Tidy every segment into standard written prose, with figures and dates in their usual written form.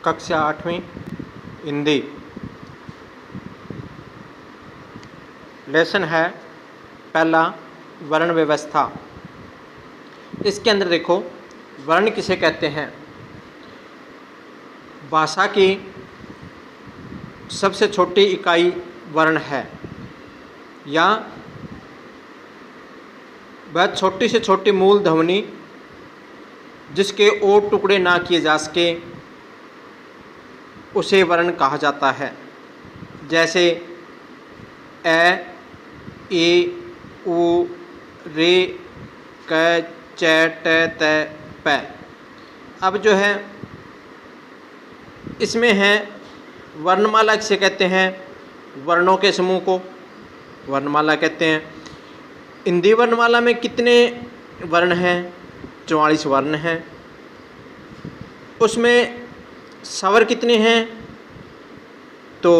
कक्षा 8वीं हिंदी। लेसन है पहला, वर्ण व्यवस्था। इसके अंदर देखो, वर्ण किसे कहते हैं। भाषा की सबसे छोटी इकाई वर्ण है, या वह छोटी से छोटी मूल ध्वनि जिसके और टुकड़े ना किए जा सके उसे वर्ण कहा जाता है। जैसे ए, ई, उ, रे, क, च, ट, त, प। अब जो है इसमें है वर्णमाला किसे कहते हैं। वर्णों के समूह को वर्णमाला कहते हैं। हिंदी वर्णमाला में कितने वर्ण हैं? 44 वर्ण हैं। उसमें स्वर कितने हैं? तो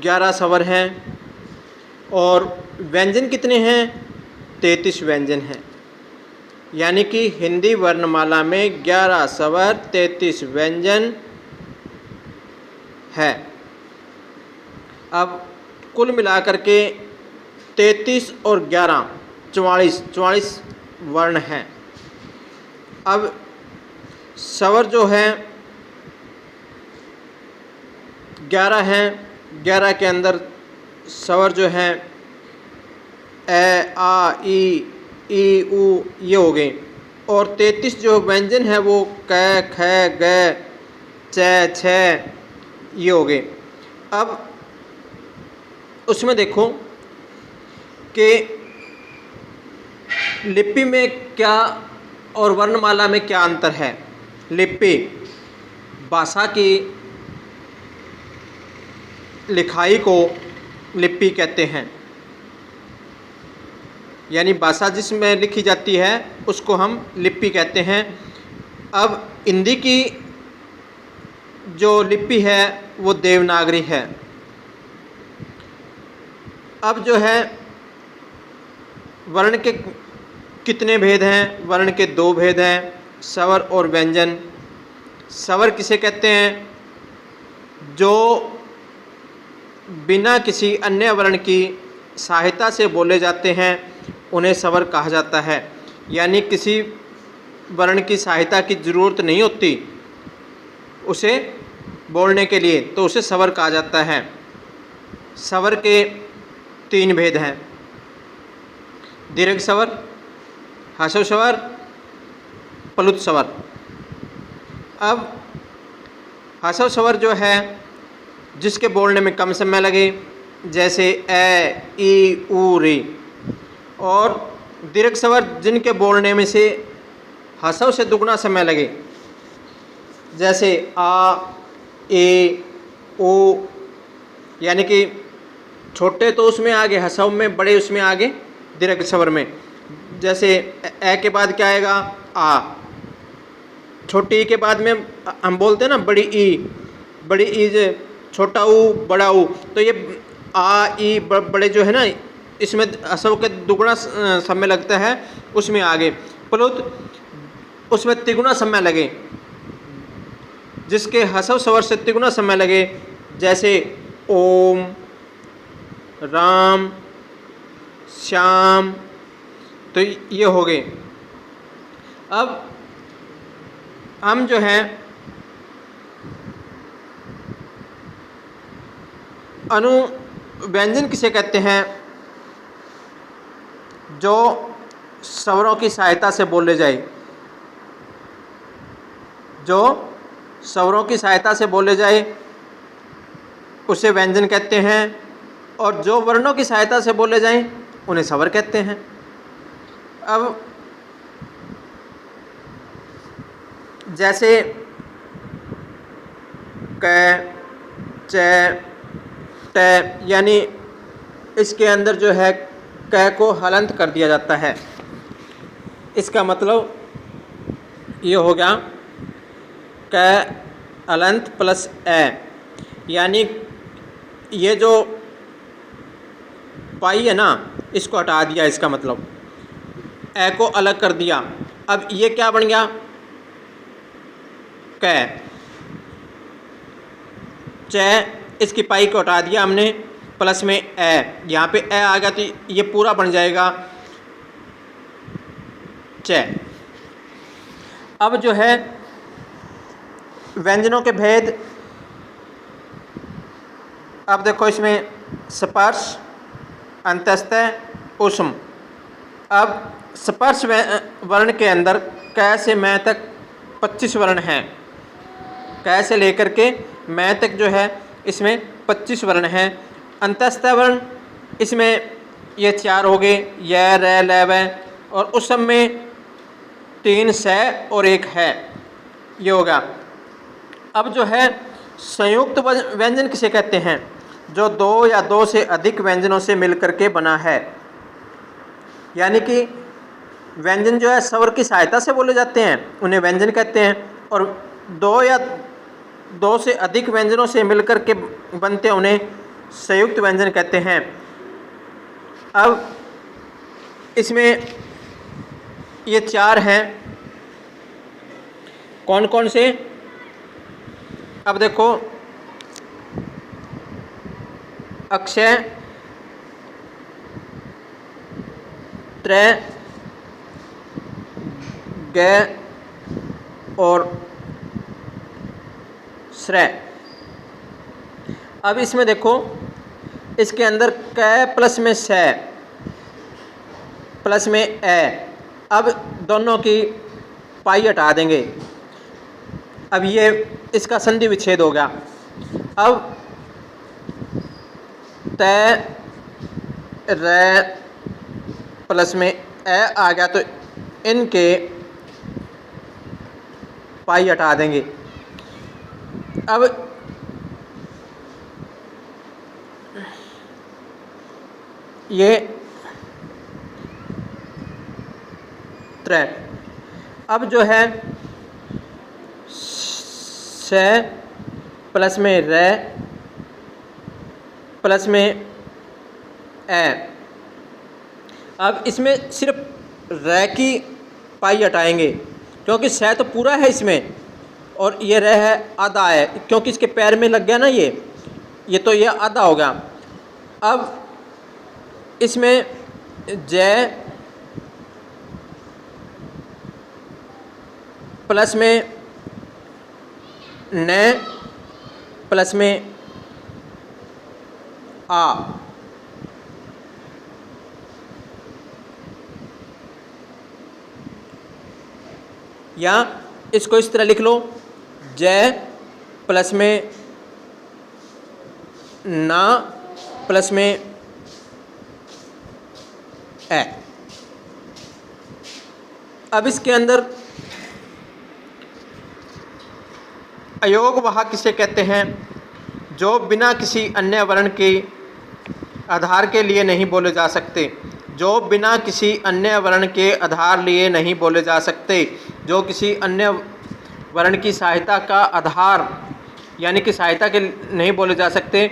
11 स्वर हैं। और व्यंजन कितने हैं? 33 व्यंजन हैं। यानी कि हिंदी वर्णमाला में 11 स्वर 33 व्यंजन है। अब कुल मिलाकर के 33 और 11 44 वर्ण हैं। अब स्वर जो है 11 हैं। 11 के अंदर स्वर जो हैं ए, आ, ई, उ ये हो गए। और 33 जो व्यंजन है वो क, ख, ग, च, छ ये हो गए। अब उसमें देखो कि लिपि में क्या और वर्णमाला में क्या अंतर है। लिपि भाषा की लिखाई को लिपि कहते हैं, यानी भाषा जिसमें लिखी जाती है उसको हम लिपि कहते हैं। अब हिंदी की जो लिपि है वो देवनागरी है। अब जो है वर्ण के कितने भेद हैं? वर्ण के 2 भेद हैं, स्वर और व्यंजन। स्वर किसे कहते हैं? जो बिना किसी अन्य वर्ण की सहायता से बोले जाते हैं उन्हें स्वर कहा जाता है। यानी किसी वर्ण की सहायता की ज़रूरत नहीं होती उसे बोलने के लिए, तो उसे स्वर कहा जाता है। स्वर के 3 भेद हैं, दीर्घ स्वर, ह्रस्व स्वर, प्लुत स्वर। अब ह्रस्व स्वर जो है जिसके बोलने में कम समय लगे, जैसे ए, ई, उ, रे। और दीर्घ स्वर जिनके बोलने में से ह्रस्व से दुगना समय लगे, जैसे आ, ए, ओ। यानी कि छोटे तो उसमें आगे ह्रस्व में, बड़े उसमें आगे दीर्घ स्वर में। जैसे ए के बाद क्या आएगा? आ। छोटी ई के बाद में हम बोलते हैं ना बड़ी ई जो छोटा ऊ, बड़ा ऊ। तो ये आ, ई बड़े जो है ना, इसमें ह्रस्व के दुगुना समय लगता है उसमें आगे। प्लुत उसमें तिगुना समय लगे, जिसके ह्रस्व स्वर से तिगुना समय लगे, जैसे ओम, राम, श्याम। तो ये हो गए। अब हम जो हैं व्यंजन किसे कहते हैं? जो स्वरों की सहायता से बोले जाए, जो स्वरों की सहायता से बोले जाए उसे व्यंजन कहते हैं। और जो वर्णों की सहायता से बोले जाएं उन्हें स्वर कहते हैं। अब जैसे क, च, ट, यानी इसके अंदर जो है क को हलंत कर दिया जाता है। इसका मतलब ये हो गया क हलंत प्लस ए, यानी ये जो पाई है ना, इसको हटा दिया। इसका मतलब ए को अलग कर दिया। अब ये क्या बन गया? क। च, इसकी पाई को हटा दिया हमने, प्लस में ए, यहाँ पे ए आ गया तो ये पूरा बन जाएगा च। अब जो है व्यंजनों के भेद, अब देखो इसमें स्पर्श, अंतस्थ, ऊष्म। अब स्पर्श वर्ण के अंदर क से मैं तक 25 वर्ण हैं। क से लेकर के मैं तक जो है इसमें 25 वर्ण हैं। अंतस्थ वर्ण इसमें ये 4 हो गए, य, र, ल, व, और ऊष्म में 3 स और 1 है, ये होगा। अब जो है संयुक्त व्यंजन किसे कहते हैं? जो 2 या 2 से अधिक व्यंजनों से मिलकर के बना है, यानी कि व्यंजन जो है स्वर की सहायता से बोले जाते हैं, उन्हें व्यंजन कहते हैं, और 2 या 2 से अधिक व्यंजनों से मिलकर के बनते हैं, उन्हें संयुक्त व्यंजन कहते हैं। अब इसमें ये 4 हैं, कौन कौन से? अब देखो अक्षय, त्रय, ग और श्रय। अब इसमें देखो इसके अंदर क प्लस में स प्लस में ए, अब दोनों की पाई हटा देंगे, अब ये इसका संधि विच्छेद हो गया। अब त र प्लस में ए आ गया तो इनके पाई हटा देंगे। अब ये त्रय। अब जो है स प्लस में र प्लस में ए, अब इसमें सिर्फ र की पाई हटाएंगे क्योंकि स तो पूरा है इसमें, और ये र है आधा है, क्योंकि इसके पैर में लग गया ना ये तो ये आधा होगा। अब इसमें ज प्लस में न प्लस में आ, या इसको इस तरह लिख लो, ज प्लस में ना प्लस में ए। अब इसके अंदर अयोग वाहक किसे कहते हैं? जो बिना किसी अन्य वर्ण के आधार के लिए नहीं बोले जा सकते, जो बिना किसी अन्य वर्ण के आधार लिए नहीं बोले जा सकते, जो किसी अन्य वर्ण की सहायता का आधार यानी कि सहायता के नहीं बोले जा सकते।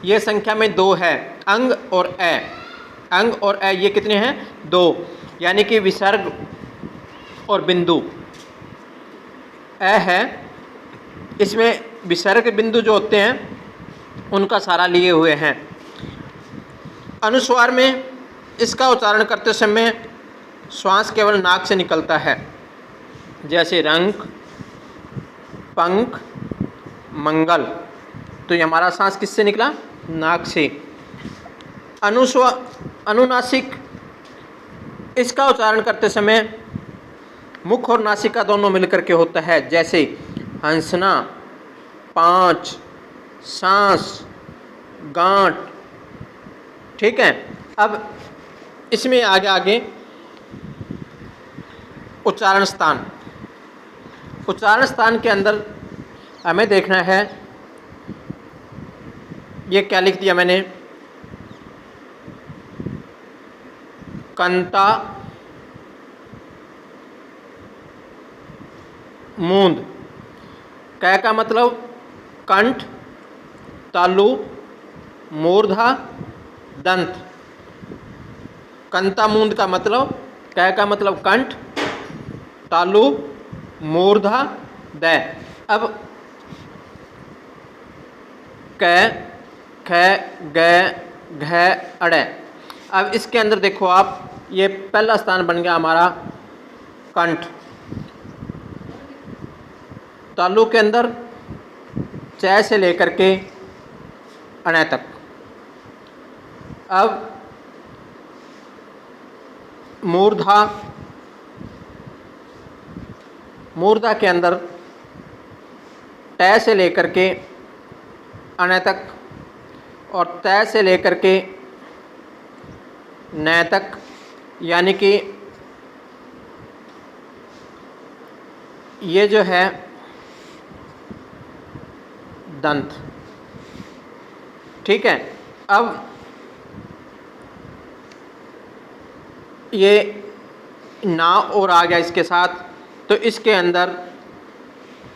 ये संख्या में 2 है, अंग और ए। अंग और ए ये कितने हैं? 2, यानी कि विसर्ग और बिंदु। ए है, इसमें विसर्ग बिंदु जो होते हैं उनका सारा लिए हुए हैं। अनुस्वार में इसका उच्चारण करते समय श्वास केवल नाक से निकलता है, जैसे रंग, पंख, मंगल, तो ये हमारा सांस किससे निकला? नाक से। अनुनासिक, इसका उच्चारण करते समय मुख और नासिका दोनों मिलकर के होता है, जैसे हंसना, पाँच, सांस, गांठ। ठीक है। अब इसमें आगे उच्चारण स्थान। उच्चारण स्थान के अंदर हमें देखना है, ये क्या लिख दिया मैंने? कंता, मूंद। कै का मतलब कंठ, तालु, मूर्धा, दंत। कंता मूंद का मतलब, कै का मतलब कंठ, तालु, मूर्धा, दै। अब क, ख, ग, घ, अड़। अब इसके अंदर देखो आप, ये पहला स्थान बन गया हमारा कंठ। तालु के अंदर च से लेकर के अण तक। अब मूर्धा, मूर्धा के अंदर ट से लेकर के अण तक और त से लेकर के न तक, यानी कि ये जो है दंत। ठीक है। अब ये ना और आ गया इसके साथ, तो इसके अंदर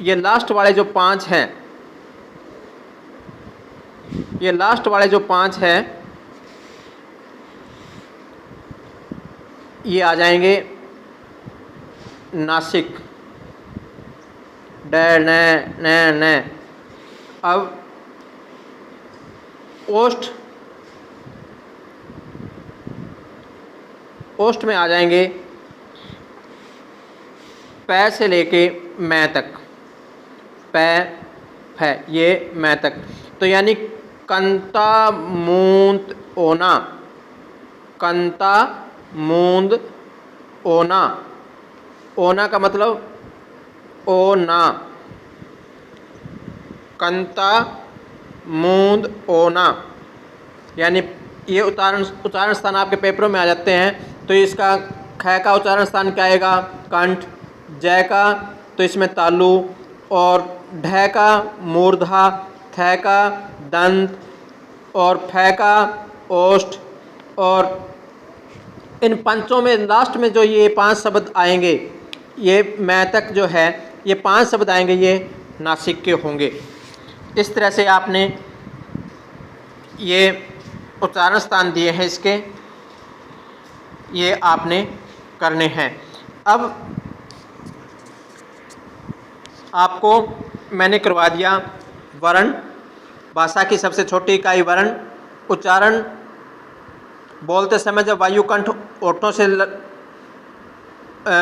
ये लास्ट वाले जो 5 हैं, ये लास्ट वाले जो 5 हैं ये आ जाएंगे नासिक, ड, न। अब ओष्ठ, ओष्ठ में आ जाएंगे पै से लेके मैं तक, पै, फै, ये मैं तक। तो यानी कंता, मूंद, ओना, कंता, मूंद, ओना। ओना का मतलब ओना, कंता, मूंद, ओना। यानी ये उच्चारण स्थान आपके पेपरों में आ जाते हैं। तो इसका ख का उच्चारण स्थान क्या आएगा? कंठ। जय का तो इसमें तालु, और ढ का मूर्धा, थ का दंत, और फ का ओष्ठ। और इन पंचों में लास्ट में जो ये 5 शब्द आएंगे, ये मैं तक जो है, ये 5 शब्द आएंगे, ये नासिक के होंगे। इस तरह से आपने ये उच्चारण स्थान दिए हैं इसके, ये आपने करने हैं। अब आपको मैंने करवा दिया वर्ण, भाषा की सबसे छोटी इकाई वर्ण। उच्चारण बोलते समय जब वायुकंठ ओठों से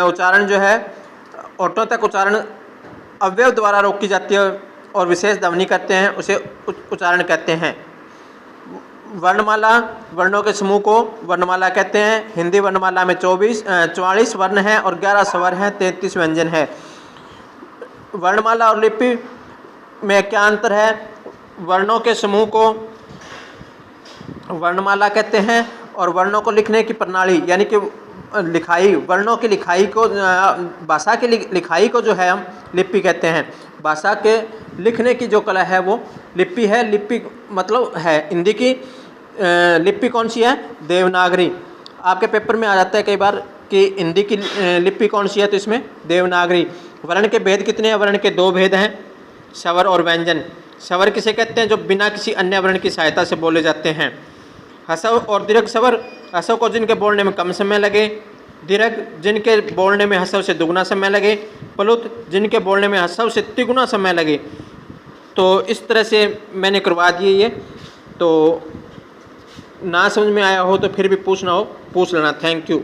उच्चारण जो है ओठों तक उच्चारण अवयव द्वारा रोकी जाती है और विशेष ध्वनि करते हैं, उसे उच्चारण कहते हैं। वर्णमाला, वर्णों के समूह को वर्णमाला कहते हैं। हिंदी वर्णमाला में 44 वर्ण हैं और 11 स्वर हैं, 33 व्यंजन है। वर्णमाला और लिपि में क्या अंतर है? वर्णों के समूह को वर्णमाला कहते हैं और वर्णों को लिखने की प्रणाली यानी कि लिखाई, वर्णों की लिखाई को, भाषा की लिखाई को जो है हम लिपि कहते हैं। भाषा के लिखने की जो कला है वो लिपि है। लिपि मतलब है हिंदी की लिपि कौन सी है? देवनागरी। आपके पेपर में आ जाता है कई बार कि हिंदी की लिपि कौन सी है, तो इसमें देवनागरी। वर्ण के भेद कितने हैं? वर्ण के 2 भेद हैं, स्वर और व्यंजन। स्वर किसे कहते हैं? जो बिना किसी अन्य वर्ण की सहायता से बोले जाते हैं। हसव और दीर्घ स्वर, हसव को जिनके बोलने में कम समय लगे, दीर्घ जिनके बोलने में हसव से दुगुना समय लगे, प्लुत जिनके बोलने में हसव से तिगुना समय लगे। तो इस तरह से मैंने करवा दिए ये। तो ना समझ में आया हो तो फिर भी पूछना हो पूछ लेना। Thank you.